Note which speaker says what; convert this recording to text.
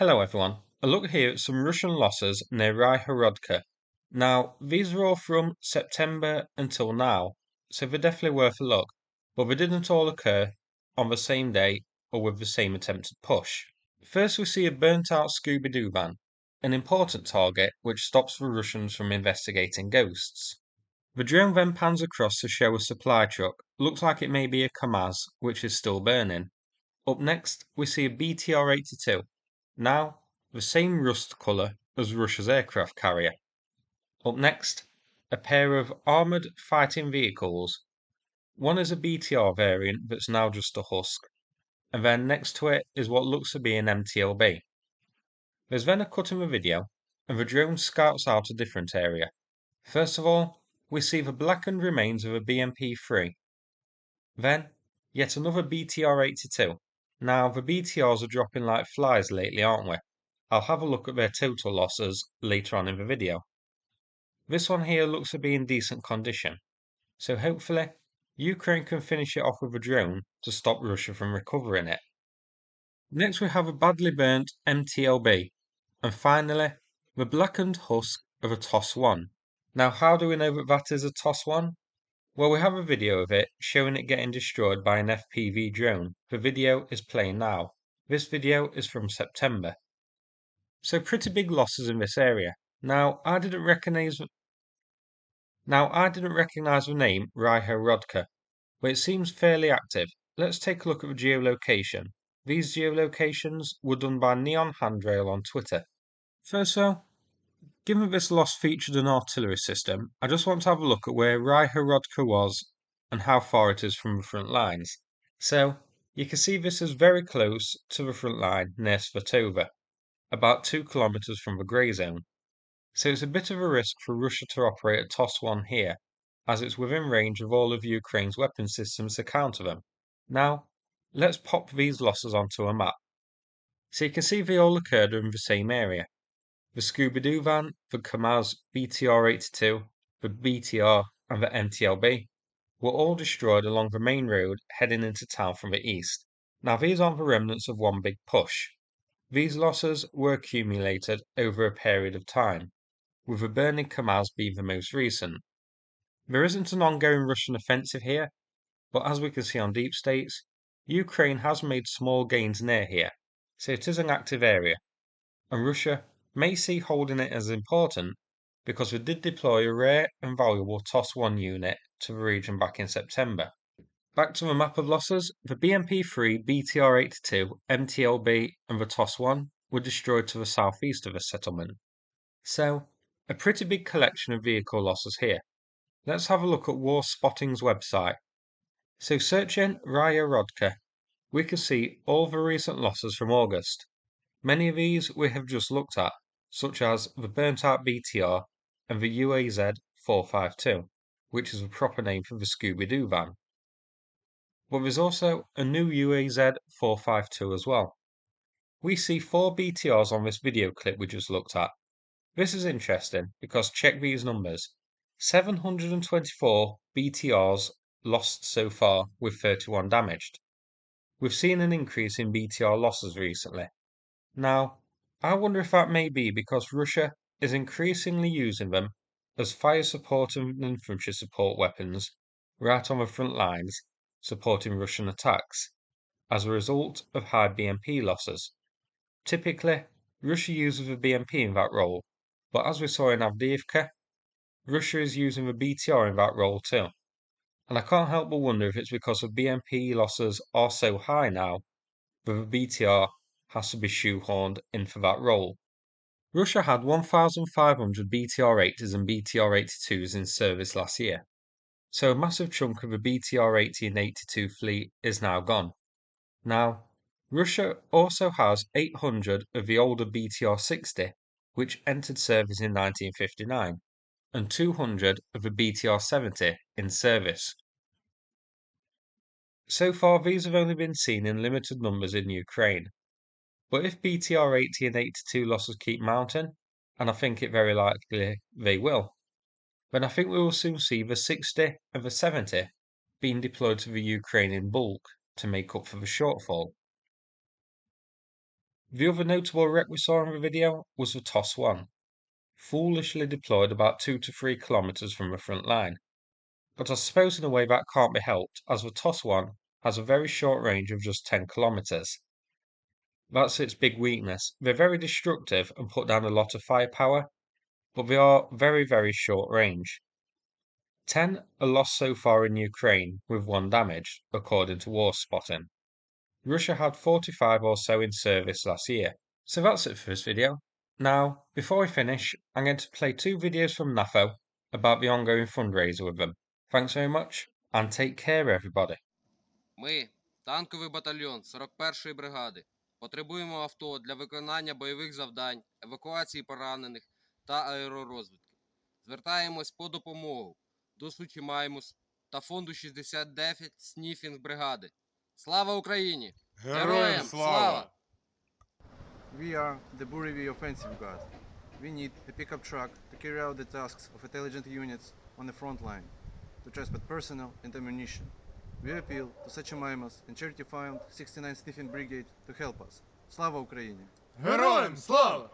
Speaker 1: Hello everyone, a look here at some Russian losses near Raihorodka. Now, these are all from September until now, so they're definitely worth a look, but they didn't all occur on the same day or with the same attempted push. First we see a burnt out Scooby-Doo van, an important target which stops the Russians from investigating ghosts. The drone then pans across to show a supply truck, looks like it may be a Kamaz, which is still burning. Up next, we see a BTR-82. Now, the same rust colour as Russia's aircraft carrier. Up next, a pair of armoured fighting vehicles. One is a BTR variant that's now just a husk, and then next to it is what looks to be an MTLB. There's then a cut in the video, and the drone scouts out a different area. First of all, we see the blackened remains of a BMP-3. Then, yet another BTR-82. Now, the BTRs are dropping like flies lately, aren't we? I'll have a look at their total losses later on in the video. This one here looks to be in decent condition, so hopefully Ukraine can finish it off with a drone to stop Russia from recovering it. Next we have a badly burnt MTLB, and finally the blackened husk of a TOS-1. Now how do we know that is a TOS-1? Well, we have a video of it showing it getting destroyed by an FPV drone. The video is playing now. This video is from September. So pretty big losses in this area. Now I didn't recognize the name Raihorodka, but it seems fairly active. Let's take a look at the geolocation. These geolocations were done by Neon Handrail on Twitter. First though, given that this loss featured an artillery system, I just want to have a look at where Raihorodka was and how far it is from the front lines. So, you can see this is very close to the front line near Svatove, about 2 kilometers from the grey zone. So it's a bit of a risk for Russia to operate a TOS-1 here, as it's within range of all of Ukraine's weapon systems to counter them. Now, let's pop these losses onto a map. So you can see they all occurred in the same area. The Scooby-Doo van, the Kamaz BTR-82, the BTR and the MTLB were all destroyed along the main road heading into town from the east. Now these aren't the remnants of one big push. These losses were accumulated over a period of time, with the burning Kamaz being the most recent. There isn't an ongoing Russian offensive here, but as we can see on deep states, Ukraine has made small gains near here, so it is an active area, and Russia may see holding it as important because we did deploy a rare and valuable TOS-1 unit to the region back in September. Back to the map of losses, the BMP-3, BTR-82, MTLB and the TOS-1 were destroyed to the southeast of the settlement. So, a pretty big collection of vehicle losses here. Let's have a look at War Spotting's website. So searching Raihorodka, we can see all the recent losses from August. Many of these we have just looked at, such as the burnt out BTR and the UAZ-452, which is the proper name for the Scooby-Doo van. But there's also a new UAZ-452 as well. We see 4 BTRs on this video clip we just looked at. This is interesting because check these numbers. 724 BTRs lost so far with 31 damaged. We've seen an increase in BTR losses recently. Now, I wonder if that may be because Russia is increasingly using them as fire support and infantry support weapons right on the front lines, supporting Russian attacks, as a result of high BMP losses. Typically, Russia uses the BMP in that role, but as we saw in Avdiivka, Russia is using the BTR in that role too. And I can't help but wonder if it's because the BMP losses are so high now that the BTR has to be shoehorned in for that role. Russia had 1,500 BTR-80s and BTR-82s in service last year, so a massive chunk of the BTR-80 and 82 fleet is now gone. Now, Russia also has 800 of the older BTR-60, which entered service in 1959, and 200 of the BTR-70 in service. So far, these have only been seen in limited numbers in Ukraine. But if BTR-80 and 82 losses keep mounting, and I think it very likely they will, then I think we will soon see the 60 and the 70 being deployed to the Ukraine in bulk to make up for the shortfall. The other notable wreck we saw in the video was the TOS-1, foolishly deployed about 2 to 3 kilometers from the front line. But I suppose in a way that can't be helped, as the TOS-1 has a very short range of just 10 kilometers. That's its big weakness. They're very destructive and put down a lot of firepower, but they are very, very short range. 10 are lost so far in Ukraine, with 1 damaged, according to War Spotting. Russia had 45 or so in service last year. So that's it for this video. Now, before we finish, I'm going to play 2 videos from NAFO about the ongoing fundraiser with them. Thanks very much, and take care everybody.
Speaker 2: Ми, танковий батальйон 41-ї бригади, потребуємо авто для виконання бойових завдань, евакуації поранених та аеророзвідки. Звертаємось по допомогу до Сучі Маймус та фонду 69 Сніфінг бригади. Слава Україні!
Speaker 3: Героям слава!
Speaker 4: We are the Burevy Offensive Guard. We need a pickup truck to carry out the tasks of intelligent units on the front line, to transport personnel and ammunition. We appeal to Sachimaimas and Charity Fund 69 Sniffing Brigade to help us. Слава Україні!
Speaker 3: Героям слава!